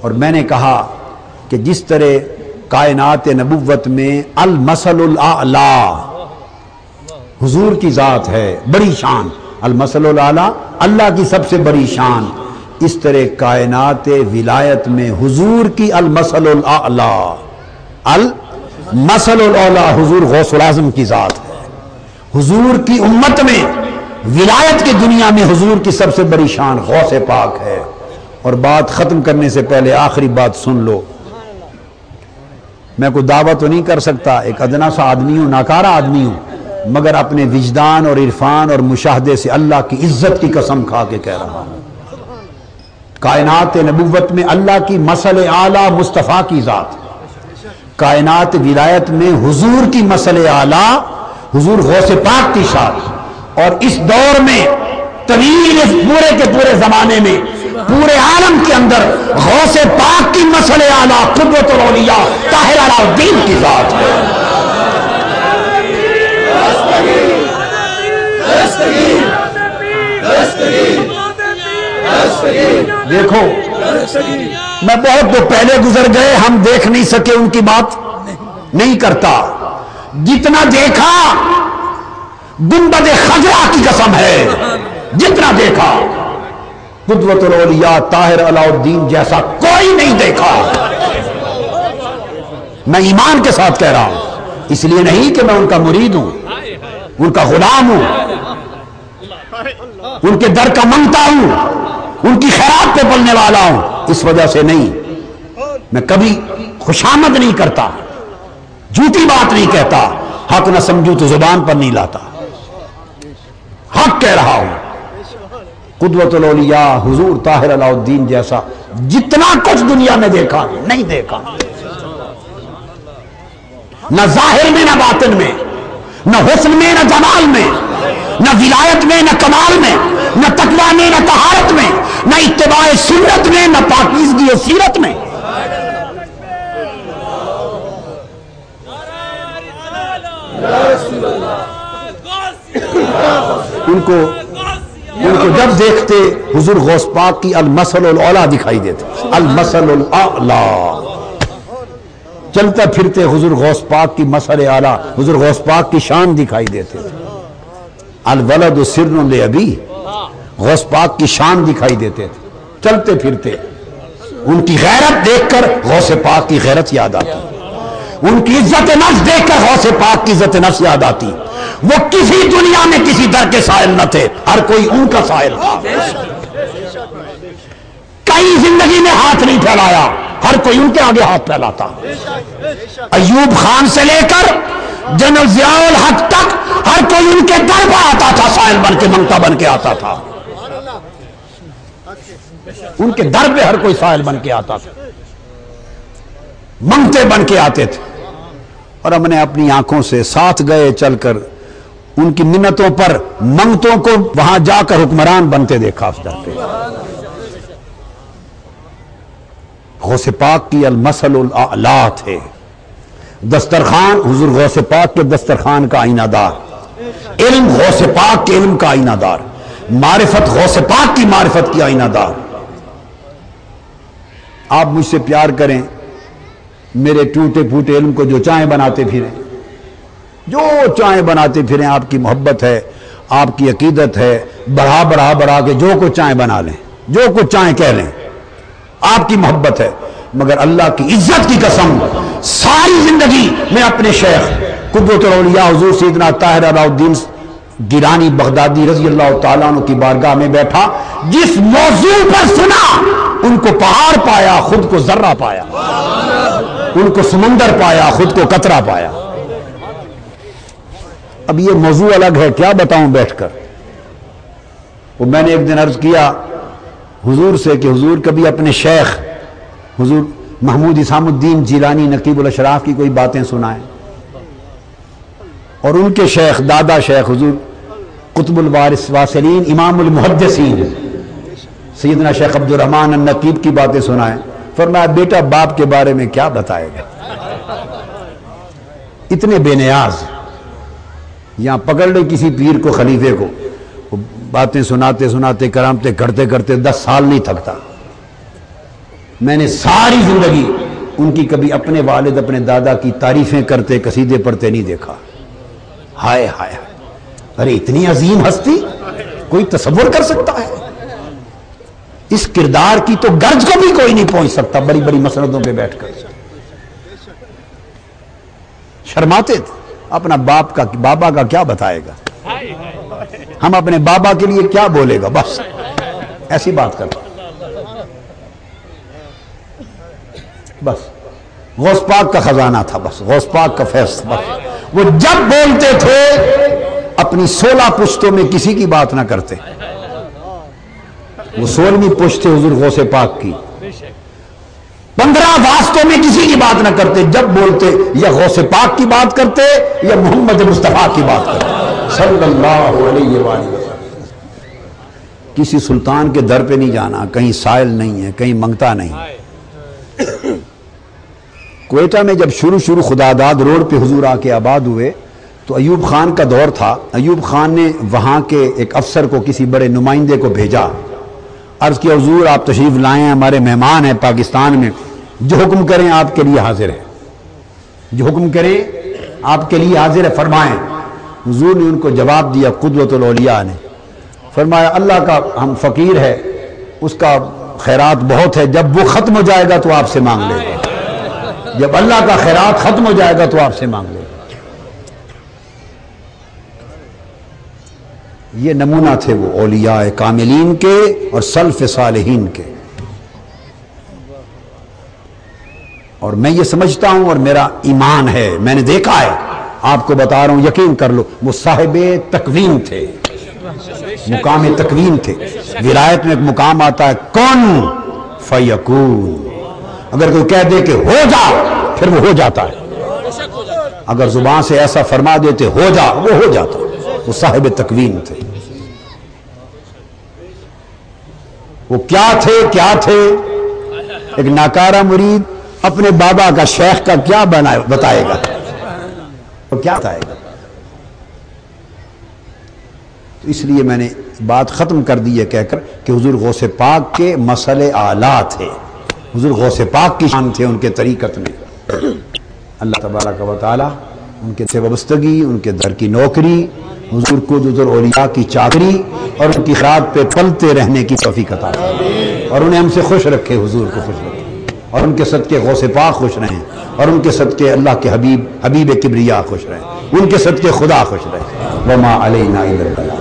اور میں نے کہا کہ جس طرح کائنات نبوت میں المثل الاعلی حضور کی ذات ہے، بڑی شان، المثل الاعلی اللہ کی سب سے بڑی شان، اس طرح کائنات ولایت میں حضور کی المثل الاعلی، المثل الاعلی حضور غوث الاعظم کی ذات ہے۔ حضور کی امت میں ولایت کی دنیا میں حضور کی سب سے بڑی شان غوث پاک ہے۔ اور بات ختم کرنے سے پہلے آخری بات سن لو، میں کوئی دعویٰ تو نہیں کر سکتا، ایک ادنا سا آدمی ہوں، ناکارہ آدمی ہوں، مگر اپنے وجدان اور عرفان اور مشاہدے سے اللہ کی عزت کی قسم کھا کے کہہ رہا ہوں، کائنات نبوت میں اللہ کی مثل اعلیٰ مصطفیٰ کی ذات، کائنات ولایت میں حضور کی مثل اعلیٰ حضور غوث پاک کی شان، اور اس دور میں طویل اس پورے کے پورے زمانے میں پورے عالم کے اندر غوث پاک کی مثل اعلیٰ قدوۃ الاولیاء طاہر علاء الدین کی ذات ہے۔ دیکھو میں بہت تو پہلے گزر گئے، ہم دیکھ نہیں سکے، ان کی بات نہیں کرتا، جتنا دیکھا گنبد خضرا کی قسم ہے، جتنا دیکھا قدوۃ الاولیاء طاہر علاء الدین جیسا کوئی نہیں دیکھا۔ میں ایمان کے ساتھ کہہ رہا ہوں، اس لیے نہیں کہ میں ان کا مرید ہوں، ان کا غلام ہوں، ان کے در کا منگتا ہوں، ان کی خیرات پہ پلنے والا ہوں، اس وجہ سے نہیں، میں کبھی خوشامد نہیں کرتا، جھوٹی بات نہیں کہتا، حق نہ سمجھوں تو زبان پر نہیں لاتا، حق کہہ رہا ہوں۔ قدوۃ الاولیاء حضور طاہر علاء الدین جیسا جتنا کچھ دنیا میں دیکھا نہیں دیکھا، نہ ظاہر میں نہ باطن میں، نہ حسن میں نہ جمال میں، نہ ولایت میں نہ کمال میں، نہ تقویٰ میں نہ طہارت میں، نہ اتباع سنت میں نہ پاکیزگی و سیرت میں۔ ان کو جب دیکھتے حضور غوث پاک کی المثل الاعلیٰ دکھائی دیتے، المثل الاعلیٰ، چلتے پھرتے حضور غوث پاک کی مثل اعلیٰ حضور غوث پاک کی شان دکھائی دیتے، الولد سر لابی غوث پاک کی شان دکھائی دیتے تھے، چلتے پھرتے ان کی غیرت دیکھ کر غوث پاک کی غیرت یاد آتی، ان کی عزت نفس دیکھ کر غوث پاک کی عزت نفس یاد آتی۔ وہ کسی دنیا میں کسی در کے سائل نہ تھے، ہر کوئی ان کا سائل تھا، کئی زندگی میں ہاتھ نہیں پھیلایا، ہر کوئی ان کے آگے ہاتھ پھیلاتا، ایوب خان سے لے کر جنرل ضیاء الحق تک ہر کوئی ان کے در پر آتا تھا، سائل بن کے منگتا بن کے آتا تھا، ان کے در پہ ہر کوئی سائل بن کے آتا تھا، منگتے بن کے آتے تھے، اور ہم نے اپنی آنکھوں سے ساتھ گئے چل کر ان کی منتوں پر منگتوں کو وہاں جا کر حکمران بنتے دیکھا اس در پہ۔ غوث پاک کی المثل الاعلیٰ تھے، دسترخوان حضور غوث پاک کے دسترخوان کا آئینہ دار، علم غوث پاک کے علم کا آئینہ دار، معرفت غوث پاک کی معرفت کی آئینہ دار۔ آپ مجھ سے پیار کریں، میرے ٹوٹے پھوٹے علم کو جو چاہیں بناتے پھریں، جو چاہیں بناتے پھریں، آپ کی محبت ہے، آپ کی عقیدت ہے، بڑھا کے جو کچھ چاہیں بنا لیں، جو کچھ چاہیں کہہ لیں، آپ کی محبت ہے، مگر اللہ کی عزت کی قسم ساری زندگی میں اپنے شیخ قدوۃ الاولیاء حضور سیدنا طاہر علاء الدین گیلانی بغدادی رضی اللہ تعالیٰ عنہ کی بارگاہ میں بیٹھا، جس موضوع پر سنا ان کو پہاڑ پایا، خود کو ذرہ پایا، ان کو سمندر پایا، خود کو قطرہ پایا۔ اب یہ موضوع الگ ہے، کیا بتاؤں بیٹھ کر۔ وہ میں نے ایک دن عرض کیا حضور سے کہ حضور کبھی اپنے شیخ حضور محمود اسام الدین جیلانی نقیب الاشراف کی کوئی باتیں سنائیں، اور ان کے شیخ دادا شیخ حضور قطب الوارث واصلین امام المحدثین سیدنا شیخ عبد الرحمن النقیب کی باتیں سنائیں۔ فرمایا بیٹا باپ کے بارے میں کیا بتائے گا، اتنے بے نیاز، یہاں پکڑ لے کسی پیر کو خلیفے کو، باتیں سناتے سناتے کرامتے کرتے کرتے 10 سال نہیں تھکتا، میں نے ساری زندگی ان کی کبھی اپنے والد اپنے دادا کی تعریفیں کرتے قصیدے پڑھتے نہیں دیکھا. ہائے ہائے، ارے اتنی عظیم ہستی کوئی تصور کر سکتا ہے؟ اس کردار کی تو گرج کو بھی کوئی نہیں پہنچ سکتا. بڑی بڑی مسندوں پہ بیٹھ کر شرماتے تھے. اپنا بابا کا کیا بتائے گا، ہم اپنے بابا کے لیے کیا بولے گا، بس ایسی بات کرتا. بس غوث پاک کا خزانہ تھا، بس غوث پاک کا فیض تھا. بس وہ جب بولتے تھے اپنی 16 پشتوں میں کسی کی بات نہ کرتے. وہ 16ویں پشت تھے حضور غوث پاک کی. 15 واسطوں میں کسی کی بات نہ کرتے. جب بولتے یا غوث پاک کی بات کرتے یا محمد مصطفیٰ کی بات کرتے صلی اللہ علیہ وآلہ وسلم. کسی سلطان کے در پہ نہیں جانا، کہیں سائل نہیں ہے، کہیں منگتا نہیں. کوئٹہ میں جب شروع خداداد روڈ پہ حضور آ کے آباد ہوئے تو ایوب خان کا دور تھا. ایوب خان نے وہاں کے ایک افسر کو، کسی بڑے نمائندے کو بھیجا. عرض کیا حضور آپ تشریف لائیں، ہمارے مہمان ہیں پاکستان میں، جو حکم کریں آپ کے لیے حاضر ہے، جو حکم کریں آپ کے لیے حاضر ہے، فرمائیں. حضور نے ان کو جواب دیا قدوۃ الاولیاء نے، فرمایا اللہ کا ہم فقیر ہے، اس کا خیرات بہت ہے، جب وہ ختم ہو جائے گا تو آپ سے مانگ لے گا. جب اللہ کا خیرات ختم ہو جائے گا تو آپ سے مانگ لے گا. یہ نمونہ تھے وہ اولیاء کاملین کے اور سلف صالحین کے. اور میں یہ سمجھتا ہوں اور میرا ایمان ہے، میں نے دیکھا ہے، آپ کو بتا رہا ہوں، یقین کر لو، وہ صاحب تکوین تھے، مقام تکوین تھے. ولایت میں ایک مقام آتا ہے کن فیکون. اگر کوئی کہہ دے کہ ہو جا پھر وہ ہو جاتا ہے. اگر زبان سے ایسا فرما دیتے ہو جا، وہ ہو جاتا. وہ صاحب تکوین تھے. وہ کیا تھے؟ ایک ناکارہ مرید اپنے بابا کا شیخ کا کیا بتائے گا، وہ کیا بتائے گا؟ تو اس لیے میں نے بات ختم کر دی ہے کہہ کر کہ حضور غوث پاک کے مسئلے اعلیٰ تھے. حضور غوث پاک کی شان تھے ان کے طریقت میں. اللہ تبارک و تعالی ان کے سے وابستگی، ان کے در کی نوکری، حضور کو حضور اولیاء کی چاکری اور ان کی خیرات پہ پلتے رہنے کی توفیق عطا فرمائے، اور انہیں ہم سے خوش رکھے، حضور کو خوش رکھے، اور ان کے صدقے غوث پاک خوش رہیں، اور ان کے صدقے اللہ کے حبیب کبریا خوش رہیں، ان کے صدقے خدا خوش رہے. وما علینا الا البلاغ.